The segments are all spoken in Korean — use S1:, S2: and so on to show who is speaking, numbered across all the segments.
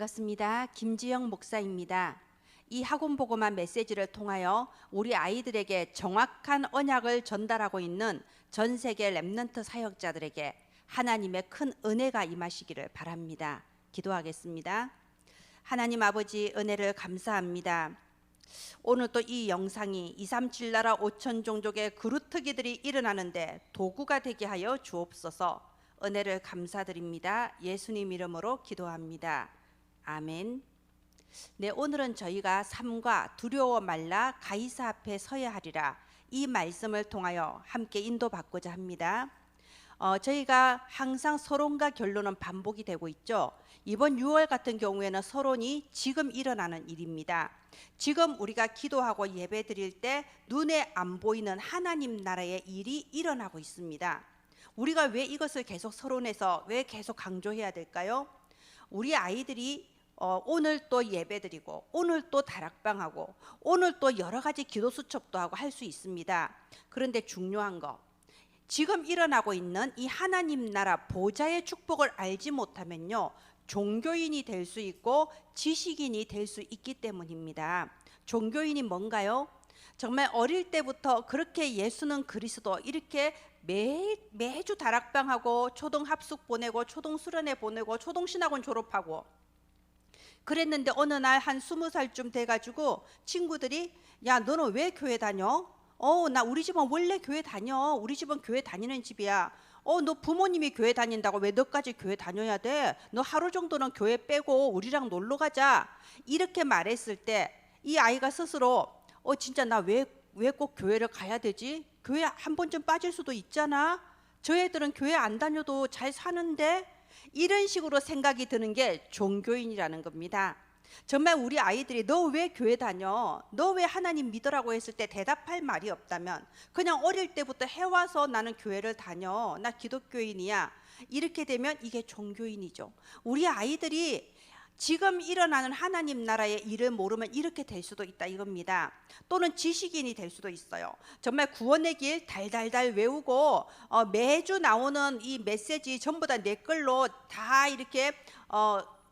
S1: 반갑습니다. 김지영 목사입니다. 이 학원보고만 메시지를 통하여 우리 아이들에게 정확한 언약을 전달하고 있는 전 세계 렘넌트 사역자들에게 하나님의 큰 은혜가 임하시기를 바랍니다. 기도하겠습니다. 하나님 아버지, 은혜를 감사합니다. 오늘 또 이 영상이 237 나라 5천 종족의 그루터기들이 일어나는데 도구가 되게 하여 주옵소서. 은혜를 감사드립니다. 예수님 이름으로 기도합니다. 아멘. 네, 오늘은 저희가 삼가 두려워 말라 가이사 앞에 서야 하리라, 이 말씀을 통하여 함께 인도받고자 합니다. 저희가 항상 서론과 결론은 반복이 되고 있죠. 이번 6월 같은 경우에는 서론이 지금 일어나는 일입니다. 지금 우리가 기도하고 예배 드릴 때 눈에 안 보이는 하나님 나라의 일이 일어나고 있습니다. 우리가 왜 이것을 계속 서론에서 왜 계속 강조해야 될까요? 우리 아이들이 오늘 또 예배 드리고 오늘 또 다락방하고 오늘 또 여러 가지 기도 수첩도 하고 할 수 있습니다. 그런데 중요한 거, 지금 일어나고 있는 이 하나님 나라 보좌의 축복을 알지 못하면요, 종교인이 될 수 있고 지식인이 될 수 있기 때문입니다. 종교인이 뭔가요? 정말 어릴 때부터 그렇게 예수는 그리스도 이렇게 매주 다락방하고 초등 합숙 보내고 초등 수련회 보내고 초등 신학원 졸업하고 그랬는데 어느 날 한 20살쯤 돼가지고 친구들이, 야, 너는 왜 교회 다녀? 나 우리 집은 원래 교회 다녀. 우리 집은 교회 다니는 집이야. 너 부모님이 교회 다닌다고 왜 너까지 교회 다녀야 돼? 너 하루 정도는 교회 빼고 우리랑 놀러 가자. 이렇게 말했을 때 이 아이가 스스로 진짜 나 왜 꼭 교회를 가야 되지? 교회 한 번쯤 빠질 수도 있잖아. 저 애들은 교회 안 다녀도 잘 사는데, 이런 식으로 생각이 드는 게 종교인이라는 겁니다. 정말 우리 아이들이 너 왜 교회 다녀? 너 왜 하나님 믿으라고 했을 때 대답할 말이 없다면 그냥 어릴 때부터 해와서 나는 교회를 다녀, 나 기독교인이야, 이렇게 되면 이게 종교인이죠. 우리 아이들이 지금 일어나는 하나님 나라의 일을 모르면 이렇게 될 수도 있다 이겁니다. 또는 지식인이 될 수도 있어요. 정말 구원의 길 달달달 외우고 매주 나오는 이 메시지 전부 다 내 걸로 다 이렇게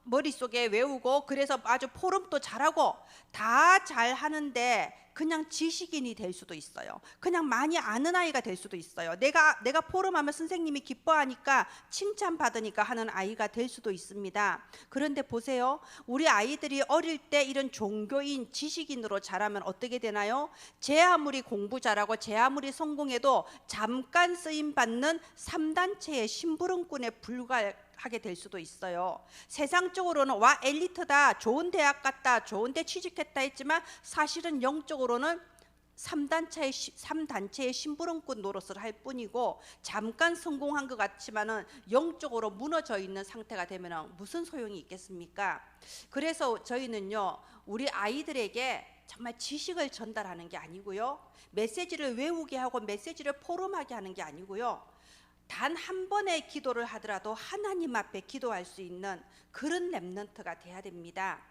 S1: 머릿속에 외우고, 그래서 아주 포럼도 잘하고 다 잘하는데 그냥 지식인이 될 수도 있어요. 그냥 많이 아는 아이가 될 수도 있어요. 내가 포럼하면 선생님이 기뻐하니까 칭찬받으니까 하는 아이가 될 수도 있습니다. 그런데 보세요, 우리 아이들이 어릴 때 이런 종교인, 지식인으로 자라면 어떻게 되나요? 제 아무리 공부 잘하고 제 아무리 성공해도 잠깐 쓰임 받는 3단체의 심부름꾼에 불과하게 될 수도 있어요. 세상적으로는 와, 엘리트다, 좋은 대학 갔다, 좋은 데 취직했다 했지만 사실은 영적으로는 3단체의 심부름꾼 노릇을 할 뿐이고, 잠깐 성공한 것 같지만은 영적으로 무너져 있는 상태가 되면 무슨 소용이 있겠습니까? 그래서 저희는요, 우리 아이들에게 정말 지식을 전달하는 게 아니고요, 메시지를 외우게 하고 메시지를 포럼하게 하는 게 아니고요, 단 한 번의 기도를 하더라도 하나님 앞에 기도할 수 있는 그런 렘넌트가 돼야 됩니다.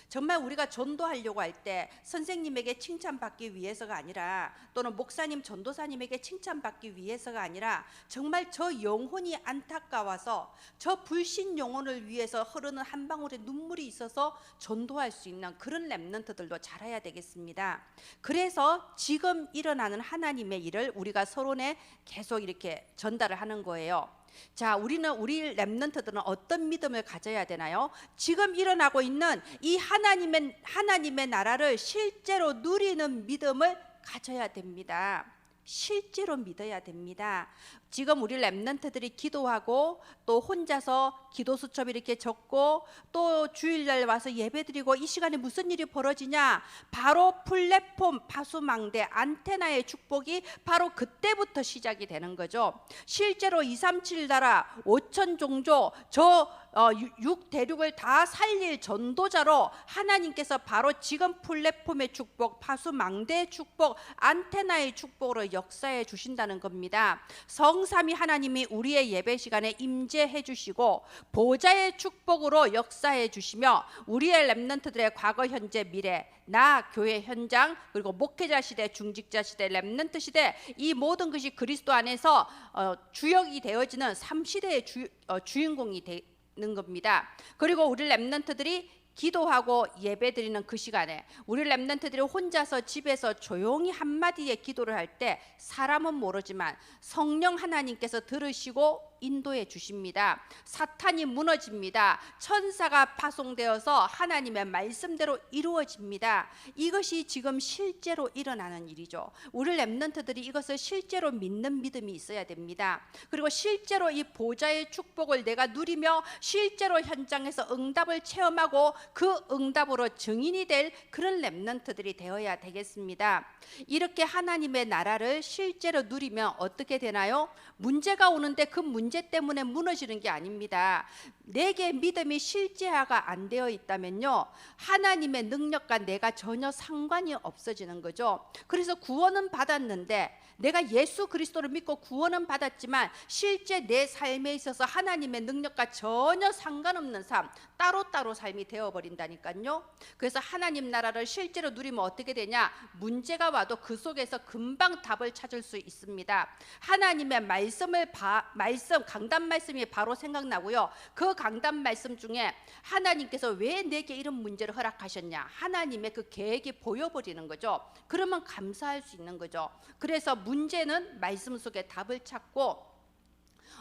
S1: 정말 우리가 전도하려고 할 때 선생님에게 칭찬받기 위해서가 아니라, 또는 목사님, 전도사님에게 칭찬받기 위해서가 아니라, 정말 저 영혼이 안타까워서 저 불신 영혼을 위해서 흐르는 한 방울의 눈물이 있어서 전도할 수 있는 그런 렘넌트들도 자라야 되겠습니다. 그래서 지금 일어나는 하나님의 일을 우리가 서론에 계속 이렇게 전달을 하는 거예요. 자, 우리 렘넌트들은 어떤 믿음을 가져야 되나요? 지금 일어나고 있는 이 하나님의 나라를 실제로 누리는 믿음을 가져야 됩니다. 실제로 믿어야 됩니다. 지금 우리 렘넌트들이 기도하고 또 혼자서 기도 수첩 이렇게 적고 또 주일날 와서 예배드리고 이 시간에 무슨 일이 벌어지냐? 바로 플랫폼 파수망대 안테나의 축복이 바로 그때부터 시작이 되는 거죠. 실제로 237 나라 5천 종족 저 6대륙을 다 살릴 전도자로 하나님께서 바로 지금 플랫폼의 축복, 파수망대의 축복, 안테나의 축복으로 역사해 주신다는 겁니다. 성삼위 하나님이 우리의 예배 시간에 임재해 주시고 보좌의 축복으로 역사해 주시며 우리의 렘넌트들의 과거, 현재, 미래, 나 교회 현장, 그리고 목회자 시대, 중직자 시대, 렘넌트 시대, 이 모든 것이 그리스도 안에서 주역이 되어지는 3시대의 주인공이 겁니다. 그리고 우리 렘넌트들이 기도하고 예배드리는 그 시간에 우리 렘넌트들이 혼자서 집에서 조용히 한마디의 기도를 할 때 사람은 모르지만 성령 하나님께서 들으시고 인도해 주십니다. 사탄이 무너집니다. 천사가 파송되어서 하나님의 말씀대로 이루어집니다. 이것이 지금 실제로 일어나는 일이죠. 우리 렘넌트들이 이것을 실제로 믿는 믿음이 있어야 됩니다. 그리고 실제로 이 보좌의 축복을 내가 누리며 실제로 현장에서 응답을 체험하고 그 응답으로 증인이 될 그런 렘넌트들이 되어야 되겠습니다. 이렇게 하나님의 나라를 실제로 누리면 어떻게 되나요? 문제가 오는데 그 문제 때문에 무너지는 게 아닙니다. 내게 믿음이 실제화가 안 되어 있다면요, 하나님의 능력과 내가 전혀 상관이 없어지는 거죠. 그래서 구원은 받았는데, 내가 예수 그리스도를 믿고 구원은 받았지만 실제 내 삶에 있어서 하나님의 능력과 전혀 상관없는 삶, 따로따로 삶이 되어버린다니까요. 그래서 하나님 나라를 실제로 누리면 어떻게 되냐? 문제가 와도 그 속에서 금방 답을 찾을 수 있습니다. 하나님의 말씀 강단 말씀이 바로 생각나고요. 그 강단 말씀 중에 하나님께서 왜 내게 이런 문제를 허락하셨냐, 하나님의 그 계획이 보여버리는 거죠. 그러면 감사할 수 있는 거죠. 그래서 문제는 말씀 속에 답을 찾고,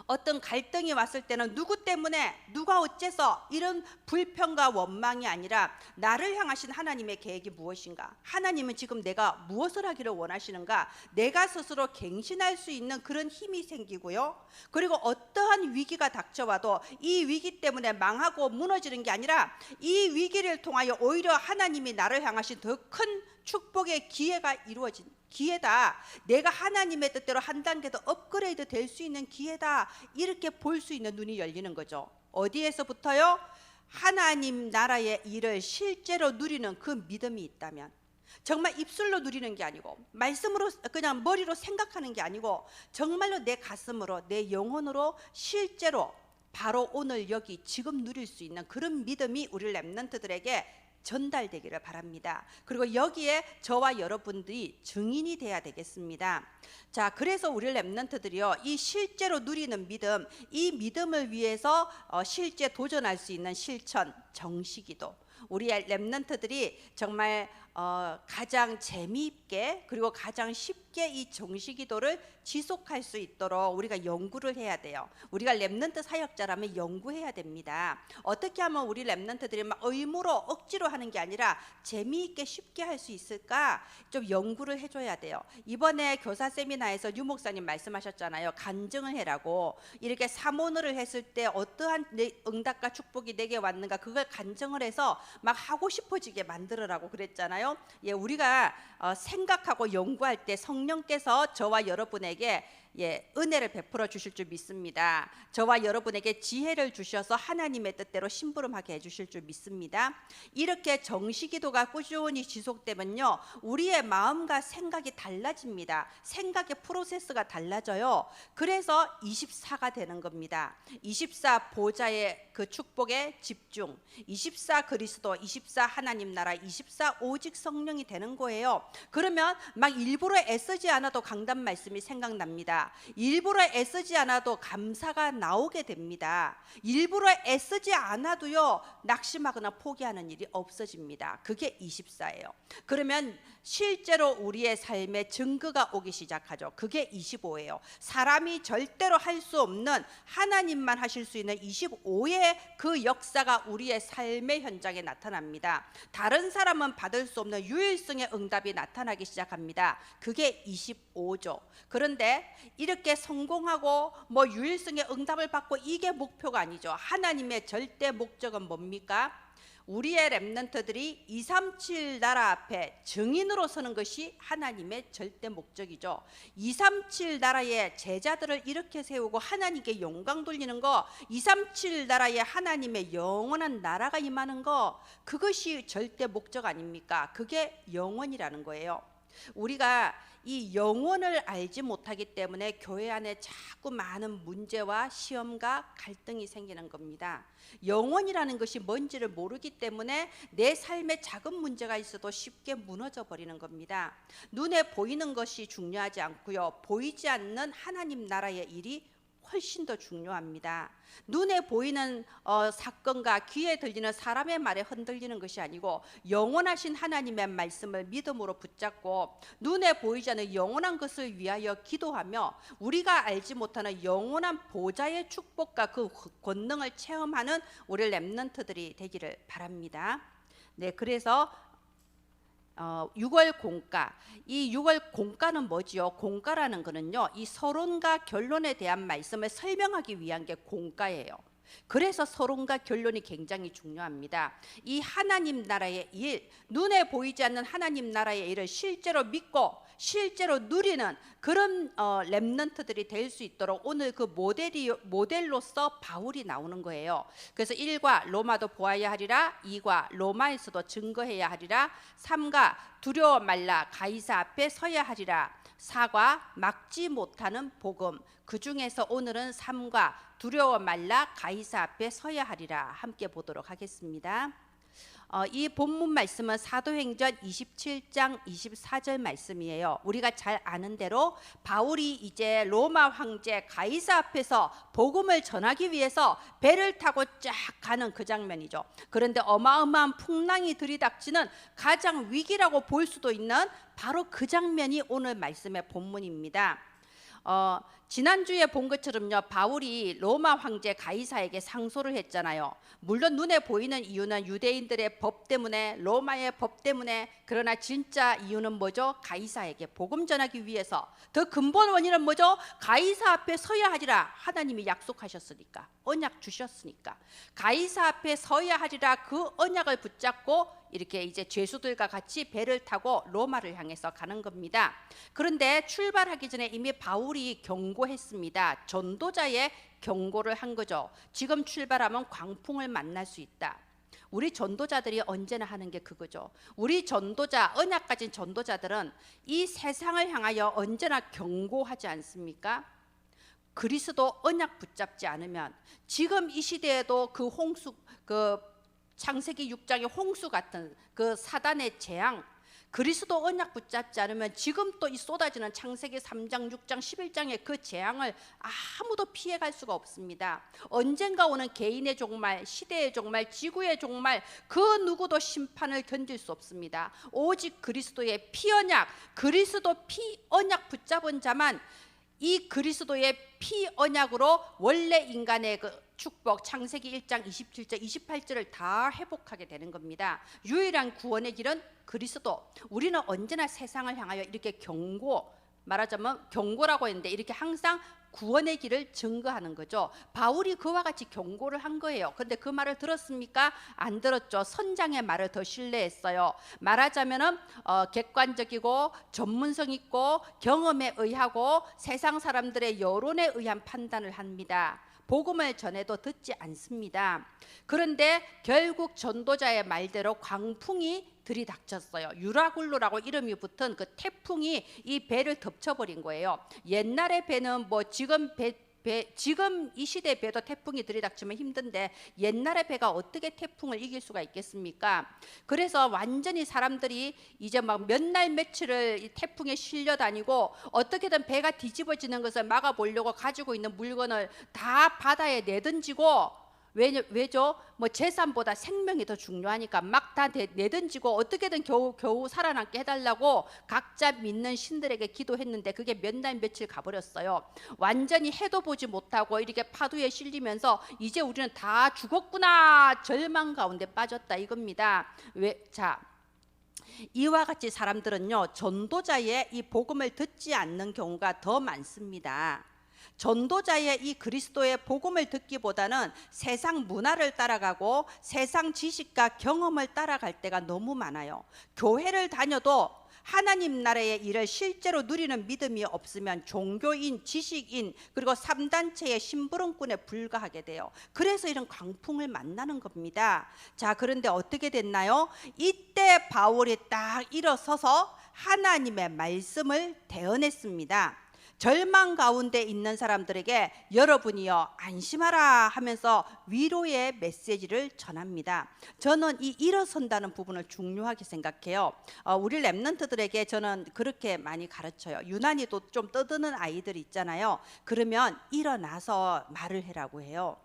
S1: 어떤 갈등이 왔을 때는 누구 때문에 누가 어째서 이런 불평과 원망이 아니라 나를 향하신 하나님의 계획이 무엇인가, 하나님은 지금 내가 무엇을 하기를 원하시는가, 내가 스스로 갱신할 수 있는 그런 힘이 생기고요. 그리고 어떠한 위기가 닥쳐와도 이 위기 때문에 망하고 무너지는 게 아니라 이 위기를 통하여 오히려 하나님이 나를 향하신 더 큰 축복의 기회가 이루어진 기회다, 내가 하나님의 뜻대로 한 단계 더 업그레이드 될 수 있는 기회다, 이렇게 볼 수 있는 눈이 열리는 거죠. 어디에서부터요? 하나님 나라의 일을 실제로 누리는 그 믿음이 있다면, 정말 입술로 누리는 게 아니고 말씀으로 그냥 머리로 생각하는 게 아니고 정말로 내 가슴으로 내 영혼으로 실제로 바로 오늘 여기 지금 누릴 수 있는 그런 믿음이 우리 렘넌트들에게 전달되기를 바랍니다. 그리고 여기에 저와 여러분들이 증인이 돼야 되겠습니다. 자, 그래서 우리 렘넌트들이요, 이 실제로 누리는 믿음, 이 믿음을 위해서 실제 도전할 수 있는 실천, 정시기도, 우리 렘넌트들이 정말 가장 재미있게 그리고 가장 쉽게 이 정시기도를 지속할 수 있도록 우리가 연구를 해야 돼요. 우리가 렘넌트 사역자라면 연구해야 됩니다. 어떻게 하면 우리 렘넌트들이 막 의무로 억지로 하는 게 아니라 재미있게 쉽게 할 수 있을까, 좀 연구를 해줘야 돼요. 이번에 교사 세미나에서 유 목사님 말씀하셨잖아요. 간증을 해라고. 이렇게 사모너를 했을 때 어떠한 응답과 축복이 내게 왔는가, 그걸 간증을 해서 막 하고 싶어지게 만들으라고 그랬잖아요. 예, 우리가 생각하고 연구할 때 성령께서 저와 여러분에게 은혜를 베풀어 주실 줄 믿습니다. 저와 여러분에게 지혜를 주셔서 하나님의 뜻대로 심부름하게 해주실 줄 믿습니다. 이렇게 정시기도가 꾸준히 지속되면요, 우리의 마음과 생각이 달라집니다. 생각의 프로세스가 달라져요. 그래서 24가 되는 겁니다. 24 보좌의 그 축복에 집중, 24 그리스도, 24 하나님 나라, 24 오직 성령이 되는 거예요. 그러면 막 일부러 애쓰지 않아도 강단 말씀이 생각납니다. 일부러 애쓰지 않아도 감사가 나오게 됩니다. 일부러 애쓰지 않아도요, 낙심하거나 포기하는 일이 없어집니다. 그게 24예요. 그러면 실제로 우리의 삶에 증거가 오기 시작하죠. 그게 25예요. 사람이 절대로 할 수 없는, 하나님만 하실 수 있는 25의 그 역사가 우리의 삶의 현장에 나타납니다. 다른 사람은 받을 수 없는 유일성의 응답이 나타나기 시작합니다. 그게 25죠. 그런데 이렇게 성공하고 뭐 유일성의 응답을 받고 이게 목표가 아니죠. 하나님의 절대 목적은 뭡니까? 우리의 렘넌트들이 237 나라 앞에 증인으로 서는 것이 하나님의 절대 목적이죠. 237 나라의 제자들을 이렇게 세우고 하나님께 영광 돌리는 거, 237 나라의 하나님의 영원한 나라가 임하는 거, 그것이 절대 목적 아닙니까? 그게 영원이라는 거예요. 우리가 이 영혼을 알지 못하기 때문에 교회 안에 자꾸 많은 문제와 시험과 갈등이 생기는 겁니다. 영혼이라는 것이 뭔지를 모르기 때문에 내 삶에 작은 문제가 있어도 쉽게 무너져 버리는 겁니다. 눈에 보이는 것이 중요하지 않고요, 보이지 않는 하나님 나라의 일이 훨씬 더 중요합니다. 눈에 보이는 사건과 귀에 들리는 사람의 말에 흔들리는 것이 아니고 영원하신 하나님의 말씀을 믿음으로 붙잡고 눈에 보이지 않는 영원한 것을 위하여 기도하며 우리가 알지 못하는 영원한 보좌의 축복과 그 권능을 체험하는 우리 렘넌트들이 되기를 바랍니다. 네, 그래서 6월 공가, 이 6월 공가는 뭐지요? 공가라는 거는요, 이 서론과 결론에 대한 말씀을 설명하기 위한 게 공가예요. 그래서 서론과 결론이 굉장히 중요합니다. 이 하나님 나라의 일, 눈에 보이지 않는 하나님 나라의 일을 실제로 믿고 실제로 누리는 그런 렘넌트들이 될 수 있도록 오늘 그 모델로서 바울이 나오는 거예요. 그래서 1과 로마도 보아야 하리라, 2과 로마에서도 증거해야 하리라, 3과 두려워 말라 가이사 앞에 서야 하리라, 4과 막지 못하는 복음, 그 중에서 오늘은 3과 두려워 말라 가이사 앞에 서야 하리라 함께 보도록 하겠습니다. 이 본문 말씀은 사도행전 27장 24절 말씀이에요. 우리가 잘 아는 대로 바울이 이제 로마 황제 가이사 앞에서 복음을 전하기 위해서 배를 타고 쫙 가는 그 장면이죠. 그런데 어마어마한 풍랑이 들이닥치는 가장 위기라고 볼 수도 있는 바로 그 장면이 오늘 말씀의 본문입니다. 지난주에 본 것처럼요, 바울이 로마 황제 가이사에게 상소를 했잖아요. 물론 눈에 보이는 이유는 유대인들의 법 때문에, 로마의 법 때문에, 그러나 진짜 이유는 뭐죠? 가이사에게 복음 전하기 위해서. 더 근본 원인은 뭐죠? 가이사 앞에 서야 하리라. 하나님이 약속하셨으니까, 언약 주셨으니까 가이사 앞에 서야 하리라. 그 언약을 붙잡고 이렇게 이제 죄수들과 같이 배를 타고 로마를 향해서 가는 겁니다. 그런데 출발하기 전에 이미 바울이 경고했습니다. 전도자의 경고를 한 거죠. 지금 출발하면 광풍을 만날 수 있다. 우리 전도자들이 언제나 하는 게 그거죠. 우리 전도자, 언약 가진 전도자들은 이 세상을 향하여 언제나 경고하지 않습니까? 그리스도 언약 붙잡지 않으면 지금 이 시대에도 그 홍수, 창세기 6장의 홍수 같은 그 사단의 재앙, 그리스도 언약 붙잡지 않으면 지금 또 이 쏟아지는 창세기 3장, 6장, 11장의 그 재앙을 아무도 피해갈 수가 없습니다. 언젠가 오는 개인의 종말, 시대의 종말, 지구의 종말, 그 누구도 심판을 견딜 수 없습니다. 오직 그리스도의 피언약, 그리스도 피언약 붙잡은 자만 이 그리스도의 피언약으로 원래 인간의 그 축복, 창세기 1장 27절 28절을 다 회복하게 되는 겁니다. 유일한 구원의 길은 그리스도. 우리는 언제나 세상을 향하여 이렇게 말하자면 경고라고 했는데 이렇게 항상 구원의 길을 증거하는 거죠. 바울이 그와 같이 경고를 한 거예요. 그런데 그 말을 들었습니까? 안 들었죠. 선장의 말을 더 신뢰했어요. 말하자면은 객관적이고 전문성 있고 경험에 의하고 세상 사람들의 여론에 의한 판단을 합니다. 복음을 전해도 듣지 않습니다. 그런데 결국 전도자의 말대로 광풍이 들이닥쳤어요. 유라굴로라고 이름이 붙은 그 태풍이 이 배를 덮쳐버린 거예요. 옛날의 배는 뭐 지금 지금 이 시대 배도 태풍이 들이닥치면 힘든데 옛날의 배가 어떻게 태풍을 이길 수가 있겠습니까? 그래서 완전히 사람들이 이제 막 몇 날 며칠을 이 태풍에 실려 다니고 어떻게든 배가 뒤집어지는 것을 막아보려고 가지고 있는 물건을 다 바다에 내던지고, 왜죠? 뭐 재산보다 생명이 더 중요하니까 막 다 내던지고 어떻게든 겨우 살아남게 해달라고 각자 믿는 신들에게 기도했는데 그게 몇 날 며칠 가버렸어요. 완전히 해도 보지 못하고 이렇게 파도에 실리면서 이제 우리는 다 죽었구나, 절망 가운데 빠졌다 이겁니다. 이와 같이 사람들은요, 전도자의 이 복음을 듣지 않는 경우가 더 많습니다. 전도자의 이 그리스도의 복음을 듣기보다는 세상 문화를 따라가고 세상 지식과 경험을 따라갈 때가 너무 많아요. 교회를 다녀도 하나님 나라의 일을 실제로 누리는 믿음이 없으면 종교인, 지식인, 그리고 3단체의 심부름꾼에 불과하게 돼요. 그래서 이런 광풍을 만나는 겁니다. 자, 그런데 어떻게 됐나요? 이때 바울이 딱 일어서서 하나님의 말씀을 대언했습니다. 절망 가운데 있는 사람들에게 여러분이여 안심하라 하면서 위로의 메시지를 전합니다. 저는 이 일어선다는 부분을 중요하게 생각해요. 우리 랩런트들에게 저는 그렇게 많이 가르쳐요. 유난히도 좀 떠드는 아이들 있잖아요. 그러면 일어나서 말을 해라고 해요.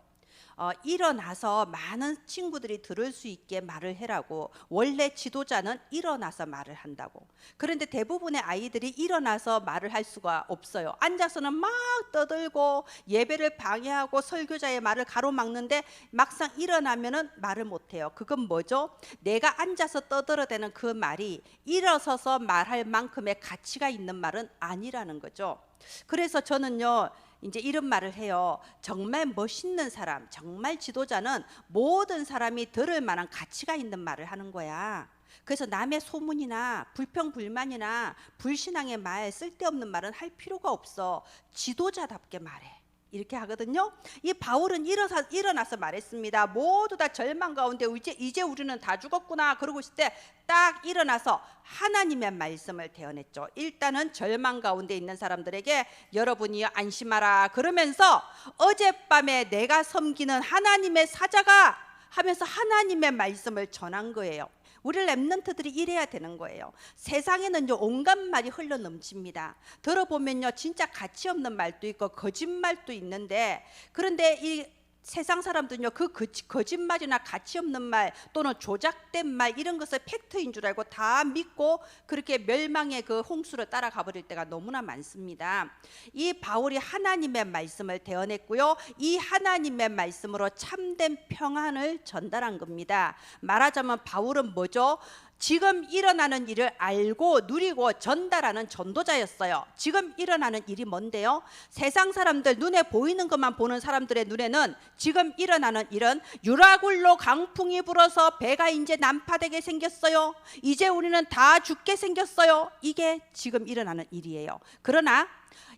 S1: 일어나서 많은 친구들이 들을 수 있게 말을 해라고. 원래 지도자는 일어나서 말을 한다고. 그런데 대부분의 아이들이 일어나서 말을 할 수가 없어요. 앉아서는 막 떠들고 예배를 방해하고 설교자의 말을 가로막는데 막상 일어나면은 말을 못해요. 그건 뭐죠? 내가 앉아서 떠들어대는 그 말이 일어서서 말할 만큼의 가치가 있는 말은 아니라는 거죠. 그래서 저는요, 이제 이런 말을 해요. 정말 멋있는 사람, 정말 지도자는 모든 사람이 들을 만한 가치가 있는 말을 하는 거야. 그래서 남의 소문이나 불평불만이나 불신앙의 말, 쓸데없는 말은 할 필요가 없어. 지도자답게 말해. 이렇게 하거든요. 이 바울은 일어나서 말했습니다. 모두 다 절망 가운데 이제 우리는 다 죽었구나 그러고 있을 때 딱 일어나서 하나님의 말씀을 대언했죠. 일단은 절망 가운데 있는 사람들에게 여러분이 안심하라 그러면서 어젯밤에 내가 섬기는 하나님의 사자가 하면서 하나님의 말씀을 전한 거예요. 우리 랩런트들이 이래야 되는 거예요. 세상에는요 온갖 말이 흘러 넘칩니다. 들어보면요 진짜 가치 없는 말도 있고 거짓말도 있는데, 그런데 이 세상 사람들은요 그 거짓말이나 가치 없는 말 또는 조작된 말 이런 것을 팩트인 줄 알고 다 믿고 그렇게 멸망의 그 홍수를 따라가 버릴 때가 너무나 많습니다. 이 바울이 하나님의 말씀을 대언했고요, 이 하나님의 말씀으로 참된 평안을 전달한 겁니다. 말하자면 바울은 뭐죠? 지금 일어나는 일을 알고 누리고 전달하는 전도자였어요. 지금 일어나는 일이 뭔데요? 세상 사람들 눈에 보이는 것만 보는 사람들의 눈에는 지금 일어나는 일은 유라굴로 강풍이 불어서 배가 이제 난파되게 생겼어요. 이제 우리는 다 죽게 생겼어요. 이게 지금 일어나는 일이에요. 그러나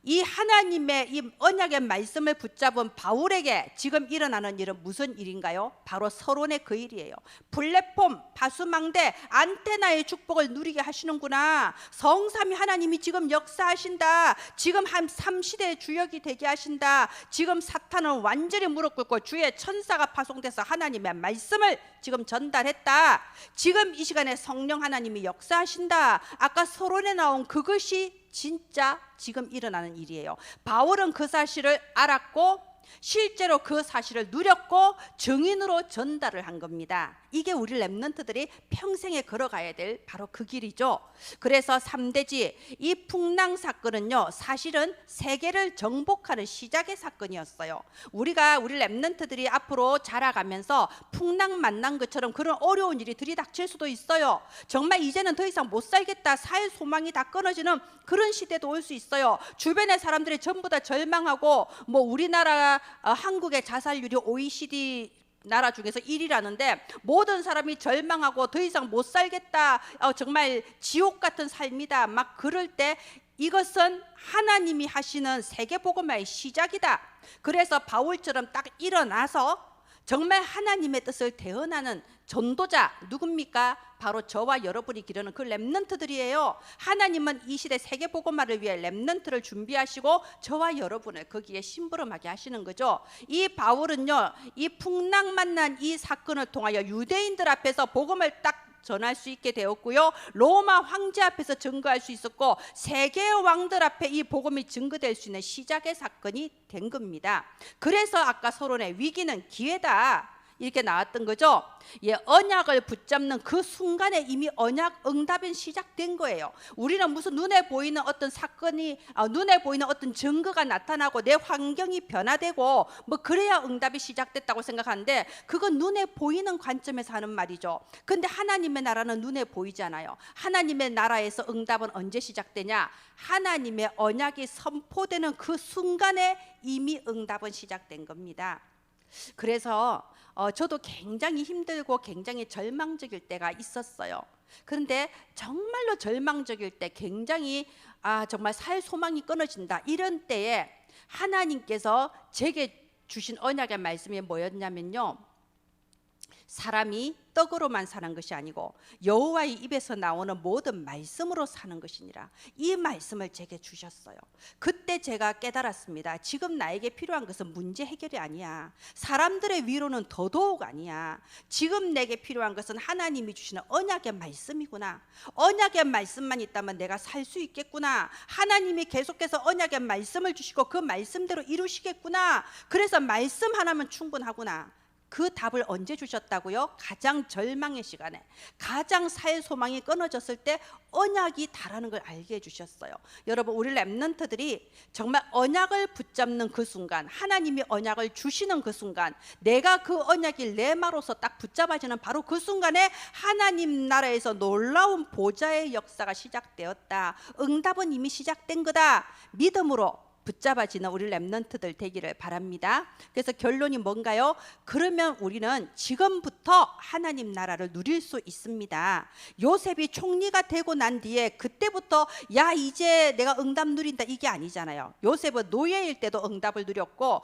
S1: 이 하나님의 이 언약의 말씀을 붙잡은 바울에게 지금 일어나는 일은 무슨 일인가요? 바로 서론의 그 일이에요. 플랫폼, 파수망대, 안테나의 축복을 누리게 하시는구나. 성삼위 하나님이 지금 역사하신다. 지금 한 3시대의 주역이 되게 하신다. 지금 사탄은 완전히 무릎 꿇고 주의 천사가 파송돼서 하나님의 말씀을 지금 전달했다. 지금 이 시간에 성령 하나님이 역사하신다. 아까 서론에 나온 그것이 진짜 지금 일어나는 일이에요. 바울은 그 사실을 알았고 실제로 그 사실을 누렸고 증인으로 전달을 한 겁니다. 이게 우리 랩런트들이 평생에 걸어가야 될 바로 그 길이죠. 그래서 3대지 이 풍랑 사건은요 사실은 세계를 정복하는 시작의 사건이었어요. 우리 랩런트들이 앞으로 자라가면서 풍랑 만난 것처럼 그런 어려운 일이 들이닥칠 수도 있어요. 정말 이제는 더 이상 못 살겠다, 사회 소망이 다 끊어지는 그런 시대도 올 수 있어요. 주변의 사람들이 전부 다 절망하고 뭐 우리나라 한국의 자살률이 OECD 나라 중에서 1위라는데 모든 사람이 절망하고 더 이상 못 살겠다, 정말 지옥 같은 삶이다 막 그럴 때 이것은 하나님이 하시는 세계복음화의 시작이다. 그래서 바울처럼 딱 일어나서 정말 하나님의 뜻을 대언하는 전도자 누굽니까? 바로 저와 여러분이 기르는 그 랩런트들이에요. 하나님은 이 시대 세계복음화를 위해 랩런트를 준비하시고 저와 여러분을 거기에 심부름하게 하시는 거죠. 이 바울은요 이 풍랑 만난 이 사건을 통하여 유대인들 앞에서 복음을 딱 전할 수 있게 되었고요, 로마 황제 앞에서 증거할 수 있었고 세계 왕들 앞에 이 복음이 증거될 수 있는 시작의 사건이 된 겁니다. 그래서 아까 서론의 위기는 기회다 이렇게 나왔던 거죠. 예, 언약을 붙잡는 그 순간에 이미 언약 응답은 시작된 거예요. 우리는 무슨 눈에 보이는 어떤 사건이 눈에 보이는 어떤 증거가 나타나고 내 환경이 변화되고 뭐 그래야 응답이 시작됐다고 생각하는데 그건 눈에 보이는 관점에서 하는 말이죠. 근데 하나님의 나라는 눈에 보이잖아요. 하나님의 나라에서 응답은 언제 시작되냐? 하나님의 언약이 선포되는 그 순간에 이미 응답은 시작된 겁니다. 그래서 저도 굉장히 힘들고 굉장히 절망적일 때가 있었어요. 그런데 정말로 절망적일 때 굉장히 정말 살 소망이 끊어진다 이런 때에 하나님께서 제게 주신 언약의 말씀이 뭐였냐면요, 사람이 떡으로만 사는 것이 아니고 여호와의 입에서 나오는 모든 말씀으로 사는 것이니라. 이 말씀을 제게 주셨어요. 그때 제가 깨달았습니다. 지금 나에게 필요한 것은 문제 해결이 아니야. 사람들의 위로는 더더욱 아니야. 지금 내게 필요한 것은 하나님이 주시는 언약의 말씀이구나. 언약의 말씀만 있다면 내가 살 수 있겠구나. 하나님이 계속해서 언약의 말씀을 주시고 그 말씀대로 이루시겠구나. 그래서 말씀 하나면 충분하구나. 그 답을 언제 주셨다고요? 가장 절망의 시간에, 가장 사회 소망이 끊어졌을 때 언약이 다라는 걸 알게 해주셨어요. 여러분, 우리 렘넌트들이 정말 언약을 붙잡는 그 순간, 하나님이 언약을 주시는 그 순간, 내가 그 언약이 레마로서 딱 붙잡아지는 바로 그 순간에 하나님 나라에서 놀라운 보좌의 역사가 시작되었다. 응답은 이미 시작된 거다. 믿음으로 붙잡아지는 우리 렘넌트들 되기를 바랍니다. 그래서 결론이 뭔가요? 그러면 우리는 지금부터 하나님 나라를 누릴 수 있습니다. 요셉이 총리가 되고 난 뒤에 그때부터 야 이제 내가 응답 누린다 이게 아니잖아요. 요셉은 노예일 때도 응답을 누렸고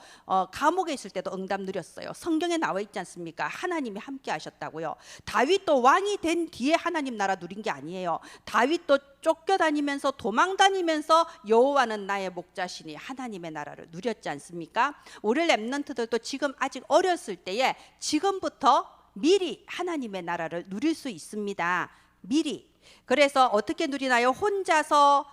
S1: 감옥에 있을 때도 응답 누렸어요. 성경에 나와 있지 않습니까? 하나님이 함께 하셨다고요. 다윗도 왕이 된 뒤에 하나님 나라 누린 게 아니에요. 다윗도 쫓겨다니면서 도망다니면서 여호와는 나의 목자시니 하나님의 나라를 누렸지 않습니까? 우리 렘넌트들도 지금 아직 어렸을 때에 지금부터 미리 하나님의 나라를 누릴 수 있습니다. 미리. 그래서 어떻게 누리나요? 혼자서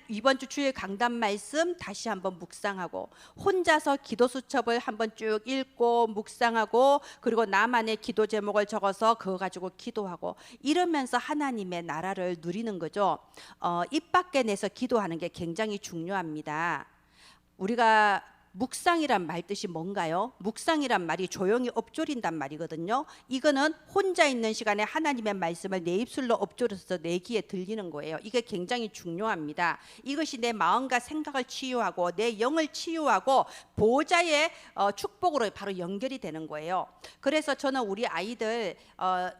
S1: 이번 주 주일 강단 말씀 다시 한번 묵상하고, 혼자서 기도 수첩을 한번 쭉 읽고 묵상하고, 그리고 나만의 기도 제목을 적어서 그거 가지고 기도하고, 이러면서 하나님의 나라를 누리는 거죠. 입 밖에 내서 기도하는 게 굉장히 중요합니다. 우리가 묵상이란 말 뜻이 뭔가요? 묵상이란 말이 조용히 엎조린단 말이거든요. 이거는 혼자 있는 시간에 하나님의 말씀을 내 입술로 엎조려서 내 귀에 들리는 거예요. 이게 굉장히 중요합니다. 이것이 내 마음과 생각을 치유하고 내 영을 치유하고 보호자의 축복으로 바로 연결이 되는 거예요. 그래서 저는 우리 아이들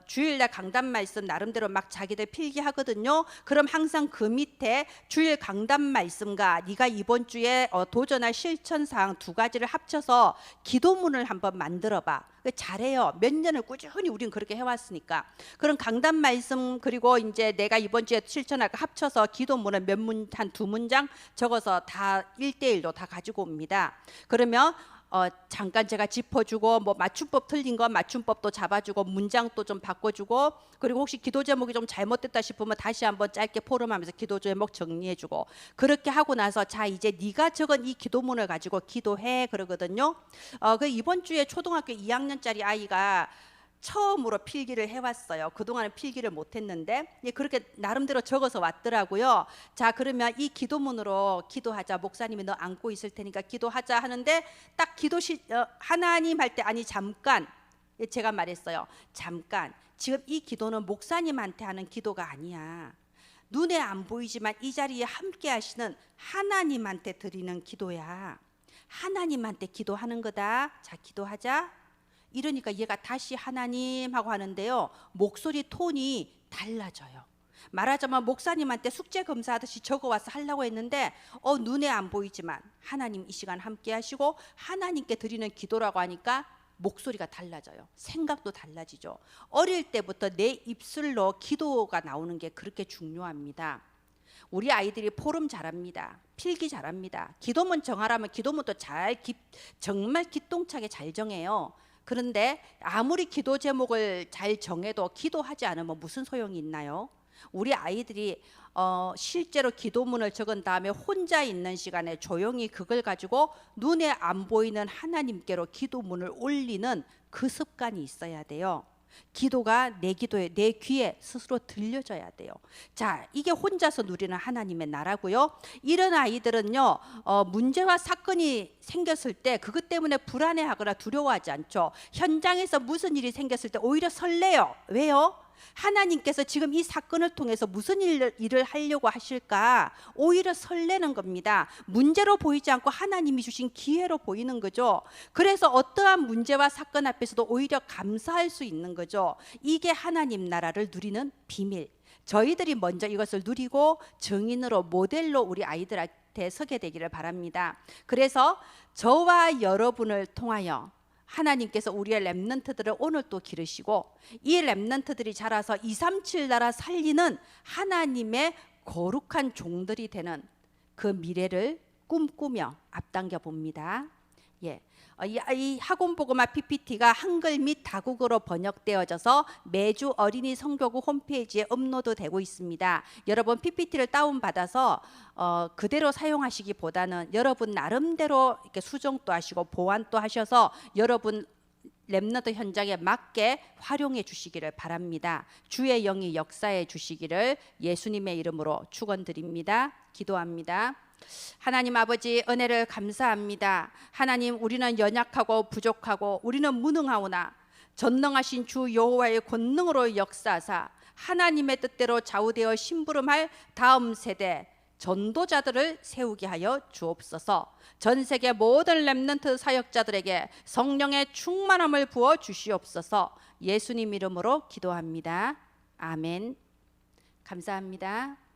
S1: 주일날 강단 말씀 나름대로 막 자기들 필기하거든요. 그럼 항상 그 밑에 주일 강단 말씀과 네가 이번 주에 도전할 실천사항 두 가지를 합쳐서 기도문을 한번 만들어봐. 잘해요. 몇 년을 꾸준히 우린 그렇게 해왔으니까. 그럼 강단 말씀 그리고 이제 내가 이번 주에 실천할 거 합쳐서 기도문을 한 두 문장 적어서 다 1대1로 다 가지고 옵니다. 그러면 잠깐 제가 짚어주고 뭐 맞춤법 틀린 거 맞춤법도 잡아주고 문장도 좀 바꿔주고, 그리고 혹시 기도 제목이 좀 잘못됐다 싶으면 다시 한번 짧게 포럼하면서 기도 제목 정리해주고, 그렇게 하고 나서 자 이제 네가 적은 이 기도문을 가지고 기도해 그러거든요. 그 이번 주에 초등학교 2학년짜리 아이가 처음으로 필기를 해왔어요. 그동안은 필기를 못했는데 그렇게 나름대로 적어서 왔더라고요. 자 그러면 이 기도문으로 기도하자. 목사님이 너 안고 있을 테니까 기도하자 하는데 딱 하나님 할 때 아니 잠깐, 제가 말했어요. 잠깐, 지금 이 기도는 목사님한테 하는 기도가 아니야. 눈에 안 보이지만 이 자리에 함께 하시는 하나님한테 드리는 기도야. 하나님한테 기도하는 거다. 자 기도하자. 이러니까 얘가 다시 하나님 하고 하는데요, 목소리 톤이 달라져요. 말하자면 목사님한테 숙제 검사하듯이 적어와서 하려고 했는데 눈에 안 보이지만 하나님 이 시간 함께 하시고 하나님께 드리는 기도라고 하니까 목소리가 달라져요. 생각도 달라지죠. 어릴 때부터 내 입술로 기도가 나오는 게 그렇게 중요합니다. 우리 아이들이 포럼 잘합니다. 필기 잘합니다. 기도문 정하라면 기도문도 정말 기똥차게 잘 정해요. 그런데 아무리 기도 제목을 잘 정해도 기도하지 않으면 무슨 소용이 있나요? 우리 아이들이 실제로 기도문을 적은 다음에 혼자 있는 시간에 조용히 그걸 가지고 눈에 안 보이는 하나님께로 기도문을 올리는 그 습관이 있어야 돼요. 기도가 내 귀에 스스로 들려져야 돼요. 자, 이게 혼자서 누리는 하나님의 나라고요. 이런 아이들은요, 문제와 사건이 생겼을 때 그것 때문에 불안해하거나 두려워하지 않죠. 현장에서 무슨 일이 생겼을 때 오히려 설레요. 왜요? 하나님께서 지금 이 사건을 통해서 무슨 일을 하려고 하실까? 오히려 설레는 겁니다. 문제로 보이지 않고 하나님이 주신 기회로 보이는 거죠. 그래서 어떠한 문제와 사건 앞에서도 오히려 감사할 수 있는 거죠. 이게 하나님 나라를 누리는 비밀. 저희들이 먼저 이것을 누리고 증인으로 모델로 우리 아이들한테 서게 되기를 바랍니다. 그래서 저와 여러분을 통하여 하나님께서 우리의 렘넌트들을 오늘 또 기르시고 이 렘넌트들이 자라서 237 나라 살리는 하나님의 거룩한 종들이 되는 그 미래를 꿈꾸며 앞당겨 봅니다. 예. 이 학원보고마 PPT가 한글 및 다국어로 번역되어져서 매주 어린이 성교구 홈페이지에 업로드되고 있습니다. 여러분 PPT를 다운받아서 그대로 사용하시기보다는 여러분 나름대로 이렇게 수정도 하시고 보완도 하셔서 여러분 렘넌트 현장에 맞게 활용해 주시기를 바랍니다. 주의 영이 역사해 주시기를 예수님의 이름으로 축원드립니다. 기도합니다. 하나님 아버지, 은혜를 감사합니다. 하나님, 우리는 연약하고 부족하고 우리는 무능하오나 전능하신 주 여호와의 권능으로 역사하사 하나님의 뜻대로 좌우되어 심부름할 다음 세대 전도자들을 세우게 하여 주옵소서. 전 세계 모든 렘넌트 사역자들에게 성령의 충만함을 부어 주시옵소서. 예수님 이름으로 기도합니다. 아멘. 감사합니다.